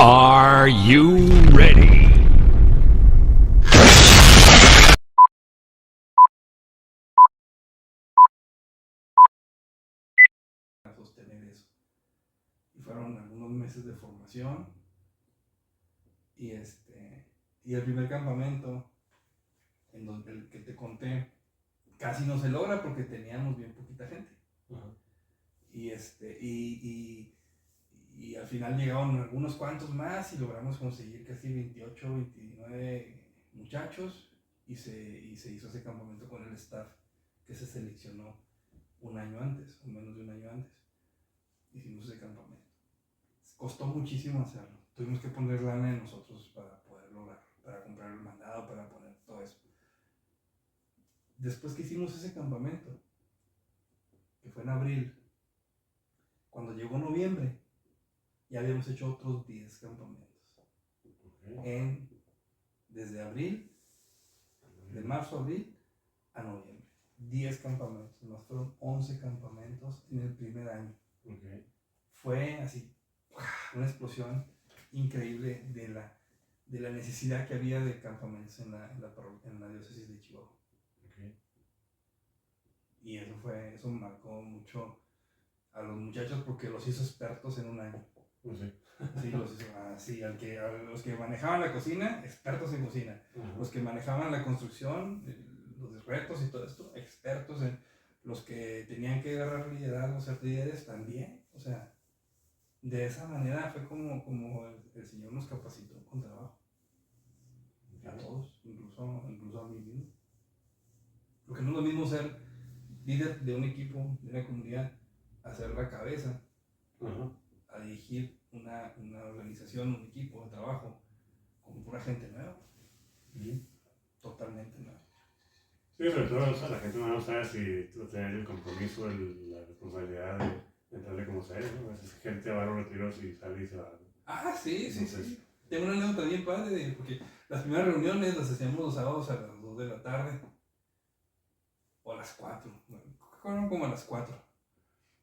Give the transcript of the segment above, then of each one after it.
Are you ready? Sostener eso. Y fueron algunos meses de formación. Y el primer campamento, en donde el que te conté, casi no se logra porque teníamos bien poquita gente. Ajá. Y al final llegaron algunos cuantos más y logramos conseguir casi 28, 29 muchachos y se hizo ese campamento con el staff que se seleccionó un año antes, o menos de un año antes. Hicimos ese campamento. Costó muchísimo hacerlo. Tuvimos que poner lana en nosotros para poder lograrlo, para comprar el mandado, para poner todo eso. Después que hicimos ese campamento, que fue en abril, cuando llegó noviembre, ya habíamos hecho otros 10 campamentos. Okay. Desde abril, de marzo a abril a noviembre. 10 campamentos, más fueron 11 campamentos en el primer año. Okay. Fue así, una explosión increíble de la necesidad que había de campamentos en la diócesis de Chihuahua. Okay. Y eso marcó mucho a los muchachos porque los hizo expertos en un año. Sí. Sí, los hizo así, a los que manejaban la cocina, expertos en cocina. Ajá. Los que manejaban la construcción, los retos y todo esto, expertos en los que tenían que agarrar liderazgo, ser líderes también. O sea, de esa manera fue como el Señor nos capacitó con trabajo. A todos, incluso a mí mismo. Porque no es lo mismo ser líder de un equipo, de una comunidad, a ser la cabeza, Ajá. a dirigir una organización, un equipo de trabajo con pura gente nueva. Totalmente nueva. Sí, sobre todo, o sea, la gente no sabe si tú tienes el compromiso, la responsabilidad de entrarle como sea, ¿no? A veces gente va a los retiros y sale y se va. Ah, sí, sí, Entonces, sí. Tengo una anécdota bien padre, porque las primeras reuniones las hacíamos los sábados a las 2 de la tarde. O a las 4. Fueron como a las 4.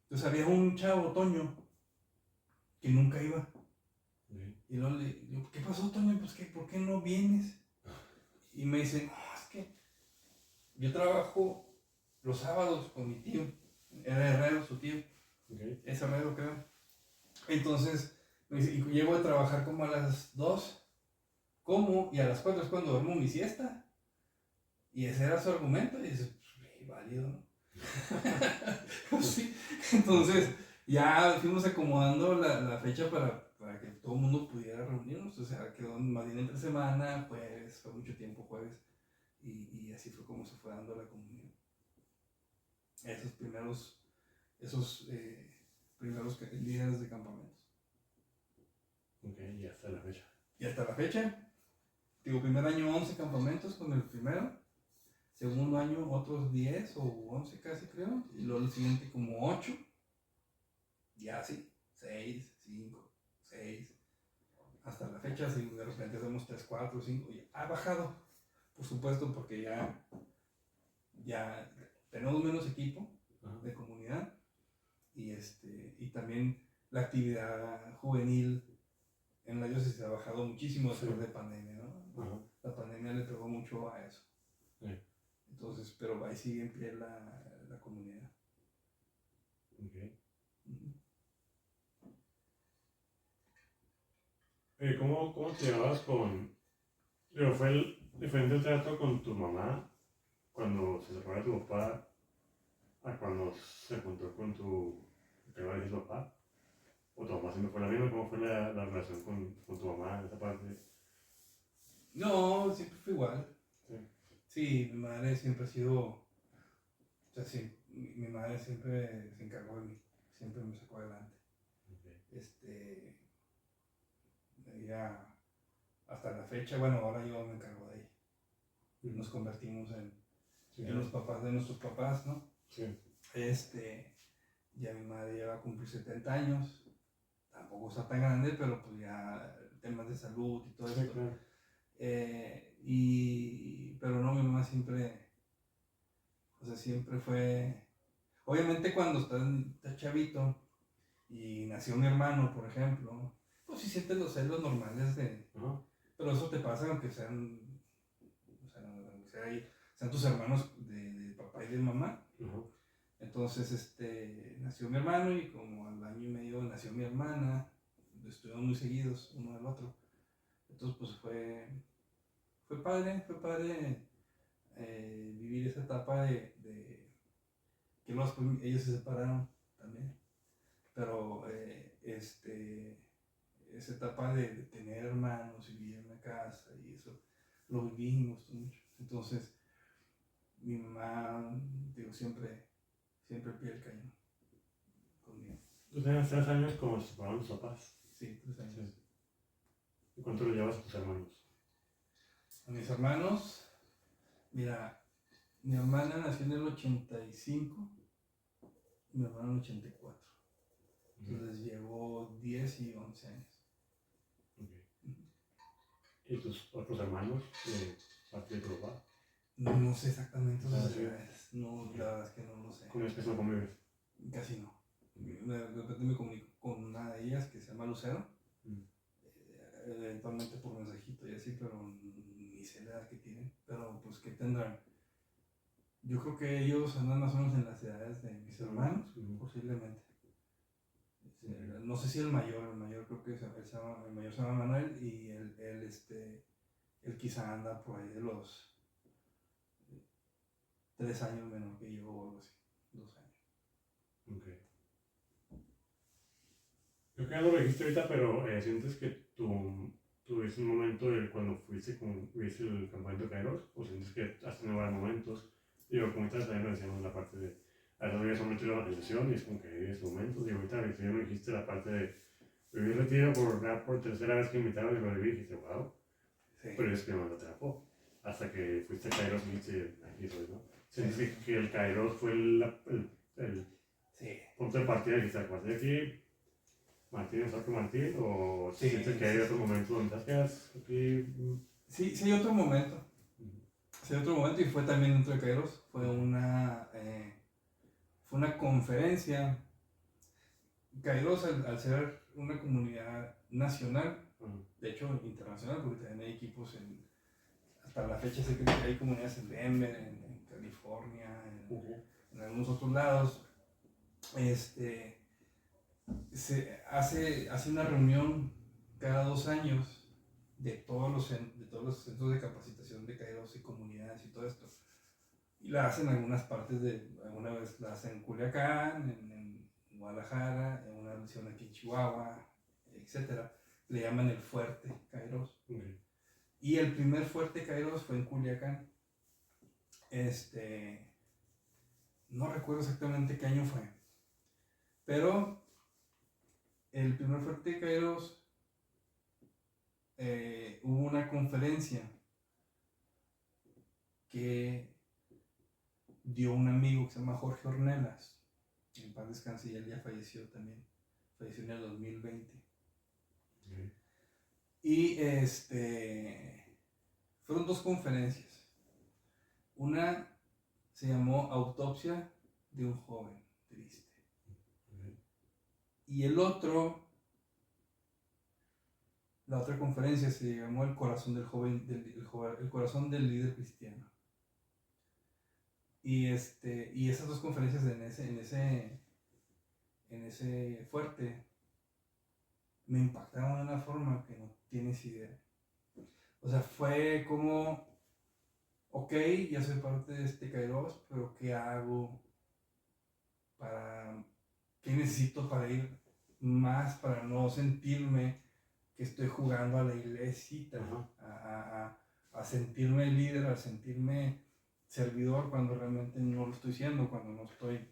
Entonces había un chavo, Toño, que nunca iba. sí. Y luego le digo, ¿qué pasó, Toño? Pues, ¿por qué no vienes? Y me dice, no, es que yo trabajo los sábados con mi tío. Era herrero, su tío. Okay. Es herrero, creo. Entonces, me dice, y llego a trabajar como a las 2. ¿Cómo? Y a las 4 es cuando duermo mi siesta. Y ese era su argumento. Y dices, pues, válido, ¿no? Pues sí. Entonces, ya fuimos acomodando la fecha para que todo el mundo pudiera reunirnos. O sea, quedó más bien entre semana, jueves, fue mucho tiempo jueves. Y así fue como se fue dando la comunión. Esos primeros líderes de campamentos. Ok, y hasta la fecha. Y hasta la fecha, digo, primer año 11 campamentos con el primero. Segundo año otros 10 o 11 casi creo. Y luego el siguiente como 8. Y así, 6, 5, 6. Hasta la fecha, si de repente hacemos 3, 4, 5. Y ha bajado, por supuesto, porque ya tenemos menos equipo de comunidad. Y también la actividad juvenil en la diócesis ha bajado muchísimo después de pandemia, ¿no? Ajá. La pandemia le pegó mucho a eso. Sí. Entonces, pero ahí sigue en pie la comunidad. Okay. Uh-huh. ¿Cómo te llevabas con... Digo, ¿fue el diferente trato con tu mamá cuando se separó de tu papá a cuando se encontró con tu... ¿qué va a decir papá? ¿O tu mamá siempre fue la misma? ¿Cómo fue la relación con tu mamá en esa parte? No, siempre fue igual. Sí. Sí, mi madre siempre ha sido, o sea, sí, mi madre siempre se encargó de mí, siempre me sacó adelante. Okay. Ella, hasta la fecha, bueno, ahora yo me encargo de ella. Nos convertimos en los papás de nuestros papás, ¿no? Sí. Ya mi madre ya va a cumplir 70 años, tampoco está tan grande, pero pues ya temas de salud y todo Sí, esto. claro. Pero no, mi mamá siempre, o sea, siempre fue, obviamente cuando estás chavito y nació mi hermano, por ejemplo, pues sí sientes los celos normales de... Ajá. Pero eso te pasa aunque sean, sean tus hermanos de papá y de mamá. Ajá. Entonces, nació mi hermano y como al año y medio nació mi hermana. Estuvieron muy seguidos uno del otro. Entonces, pues fue padre vivir esa etapa que luego después ellos se separaron también. Pero, esa etapa de tener hermanos y vivir en la casa y eso, lo viví y me gustó mucho. Entonces, mi mamá, digo, siempre pide el cañón conmigo. Tú tenías 3 años como se separaron tus papás. Sí, 3 años. Sí. ¿Y cuánto lo llevas a tus hermanos? A mis hermanos, mira, mi hermana nació en el 85 y mi hermano en el 84. Entonces llevo 10 y 11 años. Okay. ¿Y tus otros hermanos de parte de tu papá? No sé exactamente Ah, sus sí. edades. No, la verdad es que no lo sé. ¿Con ellos que no convives? Casi no. De repente me comunico con una de ellas que se llama Lucero. Eventualmente por mensajito y así, pero ni sé la edad que tienen. Pero pues que tendrán. Yo creo que ellos andan más o menos en las edades de mis hermanos, posiblemente. No sé si el mayor creo que el mayor se llama Manuel y él quizá anda por ahí de los 3 años menor que yo o algo así, 2 años. Ok. Creo que ya lo dijiste ahorita, pero ¿sientes que tuviste un momento de cuando viste el campamento de Kairos? ¿O sientes que has tenido varios momentos? Digo, como ahorita también lo decíamos la parte de a veces vives un retiro de la organización y es como que vives momentos. Digo, ahorita ya me dijiste la parte de vivir retiro por tercera vez que me invitaron y lo viví y dijiste, wow. Sí. Pero es que no me lo atrapó. Hasta que fuiste a Kairos y dijiste, aquí soy, ¿no? ¿Sientes que el Kairos fue el Sí. punto de partida y dijiste, a partir de aquí, Martín es que Martín? ¿O Sí, sientes que hay otro momento donde te quedas aquí? Sí, hay otro momento. Sí, hay otro momento y fue también dentro de Kairos. Fue una conferencia. Kairos, al ser una comunidad nacional, de hecho internacional, porque también hay equipos hasta la fecha sé que hay comunidades en Denver, en California, en algunos otros lados. Se hace una reunión cada 2 años de todos los centros de capacitación de Kairos y comunidades y todo esto. Y la hacen en algunas partes alguna vez la hacen en Culiacán, en Guadalajara, en una versión aquí en Chihuahua, etc. Le llaman el Fuerte Kairos. Y el primer Fuerte Kairos fue en Culiacán. No recuerdo exactamente qué año fue. Pero el primer Fuerte Kairos hubo una conferencia que dio un amigo que se llama Jorge Ornelas. En paz descanse, y él ya falleció también. Falleció en el 2020. Y fueron 2 conferencias. Una se llamó Autopsia de un joven triste. Y la otra conferencia se llamó El corazón del joven, el corazón del líder cristiano. Y esas 2 conferencias en ese fuerte me impactaron de una forma que no tienes idea. O sea, fue como, ok, ya soy parte de este Kairos, pero ¿qué hago qué necesito para ir más, para no sentirme que estoy jugando a la iglesita, a sentirme líder, a sentirme servidor cuando realmente no lo estoy siendo, cuando no estoy,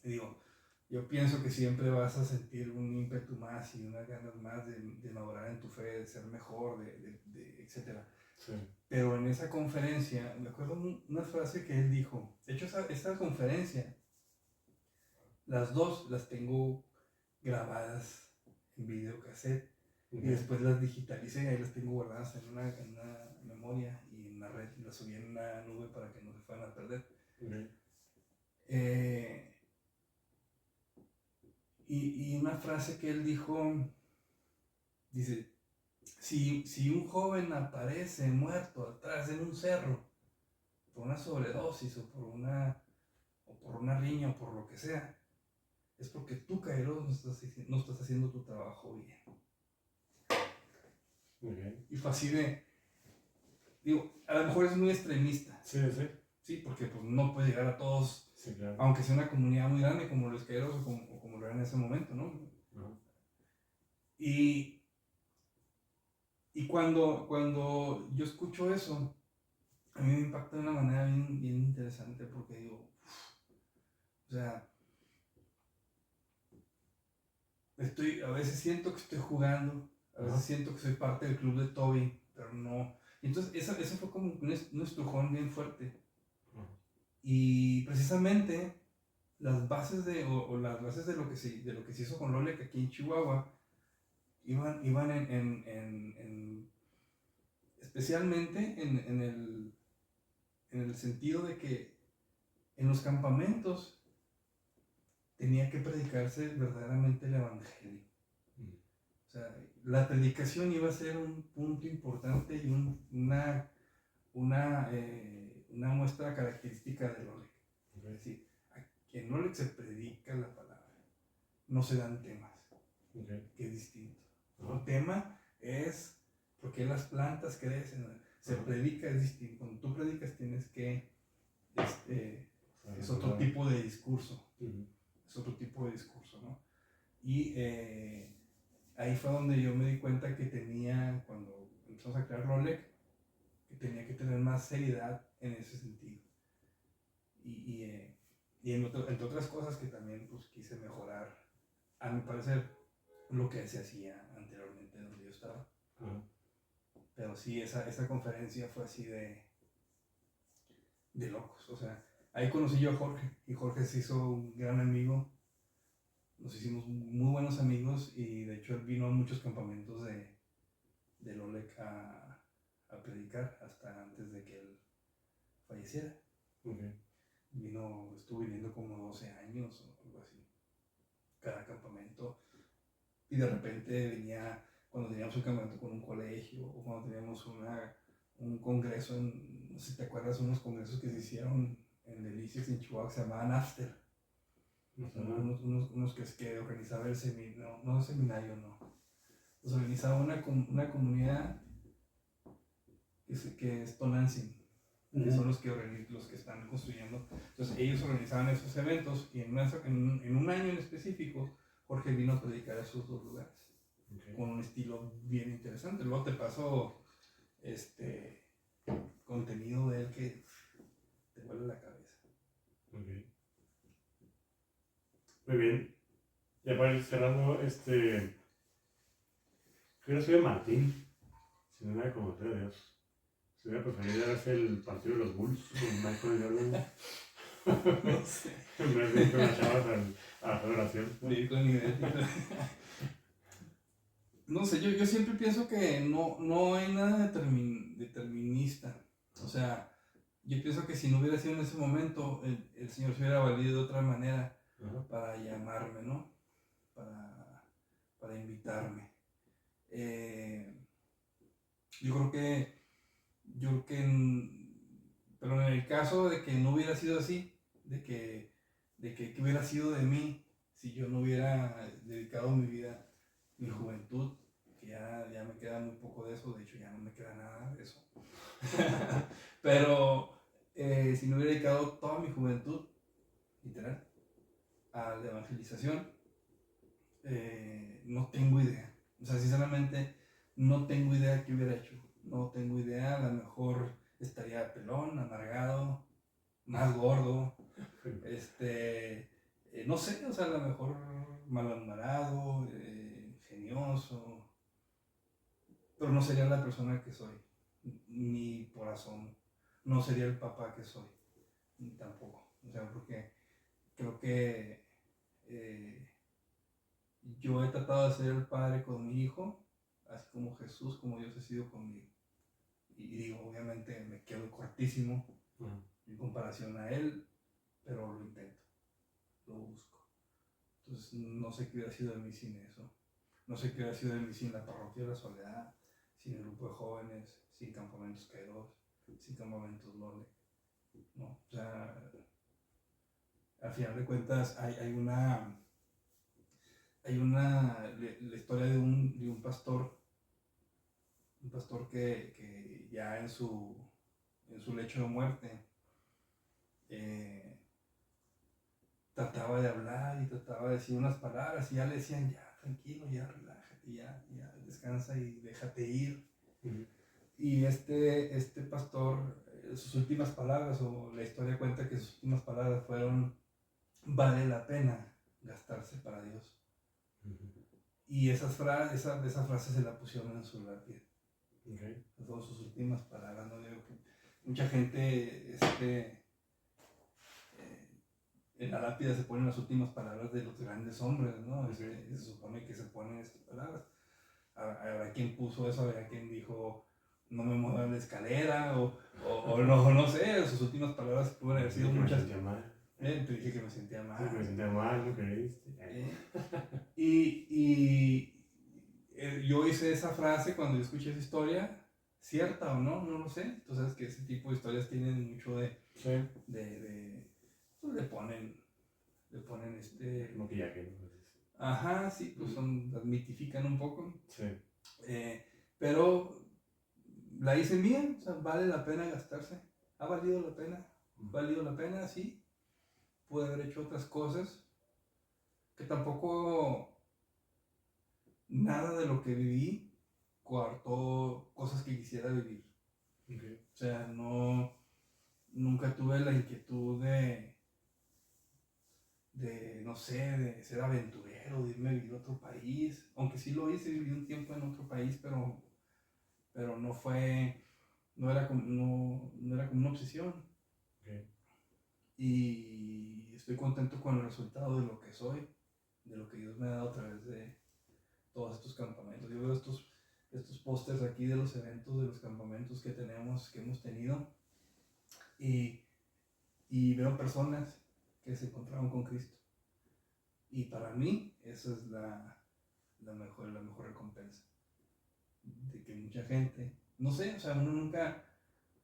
digo, yo pienso que siempre vas a sentir un ímpetu más y unas ganas más de madurar en tu fe, de ser mejor, etc. Sí. Pero en esa conferencia, me acuerdo una frase que él dijo. De hecho, esta conferencia, las 2 las tengo grabadas en videocassette. Y después las digitalicé y ahí las tengo guardadas en una memoria y en la red. Y las subí en una nube para que no se fueran a perder. Y una frase que él dijo dice, si un joven aparece muerto atrás en un cerro por una sobredosis o por una riña o por lo que sea, es porque tú, Kairos, no estás haciendo tu trabajo bien. Okay. Y fue así de, digo, a lo mejor es muy extremista, Sí, sí. ¿sí? Porque pues no puede llegar a todos, Sí, claro. aunque sea una comunidad muy grande como los Kairos o como lo era en ese momento, ¿no? Ajá. Y cuando yo escucho eso, a mí me impacta de una manera bien interesante porque digo, o sea, a veces siento que estoy jugando, a veces siento que soy parte del club de Toby, pero no. Y entonces eso fue como un estrujón bien fuerte. Y precisamente las bases o las bases de lo que se hizo con Lolek aquí en Chihuahua iban especialmente en el sentido de que en los campamentos tenía que predicarse verdaderamente el evangelio. O sea, la predicación iba a ser un punto importante y una muestra característica del Lolek. Es decir, en Lolek se predica la palabra, no se dan temas, que es distinto. El tema es por qué las plantas crecen, se predica, es distinto. Cuando tú predicas tienes que, es otro tipo de discurso, es otro tipo de discurso, ¿no? Y ahí fue donde yo me di cuenta que cuando empezamos a crear Lolek, que tenía que tener más seriedad en ese sentido. Y entre otras cosas que también pues, quise mejorar, a mi parecer, lo que se hacía anteriormente donde yo estaba. Pero sí, esa conferencia fue así de locos. O sea, ahí conocí yo a Jorge y Jorge se hizo un gran amigo. Nos hicimos muy buenos amigos y de hecho él vino a muchos campamentos de Lolek a predicar hasta antes de que él falleciera. Estuvo viniendo como 12 años o algo así, cada campamento. Y de repente venía cuando teníamos un campamento con un colegio o cuando teníamos un congreso, no sé si te acuerdas, unos congresos que se hicieron en Delicias, en Chihuahua, que se llamaban After. Unos que organizaba el seminario, no el seminario, no. Los organizaba una comunidad que es Tonantzin, que son los que están construyendo. Entonces ellos organizaban esos eventos y en un año en específico Jorge vino a predicar a esos dos lugares con un estilo bien interesante. Luego te paso contenido de él que te vuelve la cabeza. Muy bien. Ya para ir cerrando, yo soy de Martín, si no era como de Dios. Si hubiera preferido hacer el partido de los Bulls con Michael Jordan. No sé. En vez de ir con las chavas a la federación. No sé, yo siempre pienso que no hay nada determinista. O sea, yo pienso que si no hubiera sido en ese momento, el Señor se hubiera valido de otra manera para llamarme, ¿no? Para invitarme. Yo creo que pero en el caso de que no hubiera sido así, de que ¿qué hubiera sido de mí si yo no hubiera dedicado mi vida, mi juventud, que ya me queda muy poco de eso, de hecho ya no me queda nada de eso. Pero si no hubiera dedicado toda mi juventud, literal, a la evangelización, no tengo idea. O sea, sinceramente, no tengo idea qué hubiera hecho. No tengo idea, a lo mejor estaría pelón, amargado, más gordo, no sé, o sea, a lo mejor malhumorado, ingenioso, pero no sería la persona que soy, ni por razón, no sería el papá que soy, ni tampoco, o sea, porque creo que yo he tratado de ser el padre con mi hijo, así como Jesús, como Dios ha sido conmigo. Y digo, obviamente me quedo cortísimo en comparación a él, pero lo intento, lo busco. Entonces no sé qué hubiera sido de mí sin eso. No sé qué hubiera sido de mí sin la parroquia de la Soledad, sin el grupo de jóvenes, sin campamentos Kairos, sin campamentos Lole. No, o sea, al final de cuentas hay una la historia de un pastor que ya en su lecho de muerte trataba de hablar y trataba de decir unas palabras y ya le decían, ya, tranquilo, ya, relájate, ya descansa y déjate ir. Ujú. Y este pastor, sus últimas palabras, o la historia cuenta que sus últimas palabras fueron, vale la pena gastarse para Dios. Ujú. Y esa frase se la pusieron en su lápida. Okay. Todas sus últimas palabras, ¿no? Digo que mucha gente, en la lápida se ponen las últimas palabras de los grandes hombres, ¿no? Se supone que se ponen estas palabras. Habrá quien puso eso, habrá quien dijo, no me muevas la escalera, o no sé, sus últimas palabras pueden haber sido muchas. Me sentía mal. Te dije que me sentía mal. Sí, me sentía mal, ¿no creíste? Yo hice esa frase cuando yo escuché esa historia, cierta o no, no lo sé. Tú sabes que ese tipo de historias tienen mucho Sí. pues le ponen Maquillaje, ¿no? Ajá, sí, pues las mitifican un poco. Sí. Pero la hice bien, o sea, vale la pena gastarse. Ha valido la pena, valido la pena, sí. Pude haber hecho otras cosas que tampoco nada de lo que viví coartó cosas que quisiera vivir. Okay. O sea, nunca tuve la inquietud no sé, de ser aventurero, de irme a vivir a otro país. Aunque sí lo hice, viví un tiempo en otro país, pero no era como una obsesión. Okay. Y estoy contento con el resultado de lo que soy, de lo que Dios me ha dado a través de todos estos campamentos. Yo veo estos pósters aquí de los eventos, de los campamentos que hemos tenido, y veo personas que se encontraron con Cristo. Y para mí, esa es la mejor recompensa. De que mucha gente, no sé, o sea,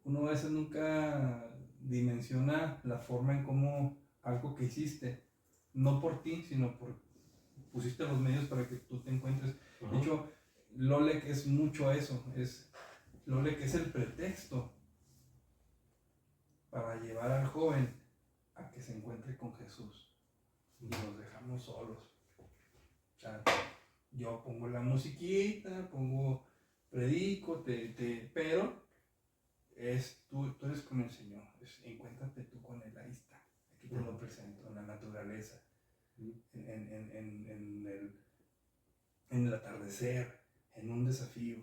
uno a veces nunca dimensiona la forma en cómo algo que hiciste, no por ti, sino pusiste los medios para que tú te encuentres. Uh-huh. De hecho, Lolec es mucho eso, Lolec es el pretexto para llevar al joven a que se encuentre con Jesús. Y nos dejamos solos. O sea, yo pongo la musiquita, predico, pero tú eres con el Señor. Encuéntrate tú con Él, ahí está. Aquí te lo presento, en la naturaleza, en el atardecer, en un desafío,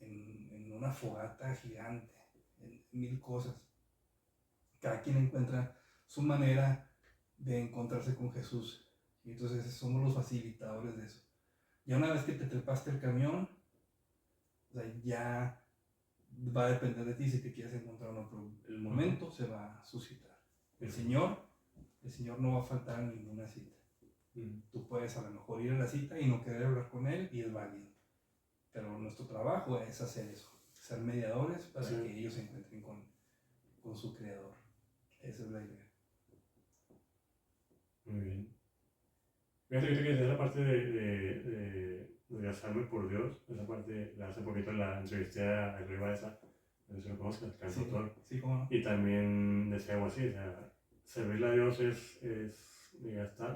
en una fogata gigante, en mil cosas. Cada quien encuentra su manera de encontrarse con Jesús. Y entonces somos los facilitadores de eso. Ya una vez que te trepaste el camión, o sea, ya va a depender de ti si te quieres encontrar o no, pero el momento se va a suscitar. El Señor no va a faltar en ninguna cita. Tú puedes a lo mejor ir a la cita y no querer hablar con Él, y es válido. Pero nuestro trabajo es hacer eso, ser mediadores para que ellos se encuentren con su Creador. Esa es la idea. Muy bien. Fíjate que te la parte de gastarme por Dios, esa parte la hace poquito la entrevisté a Riva esa, no sé si lo conozcas, el cantautor. Sí, cómo no. Y también decía algo así, o sea, servirle a Dios es gastar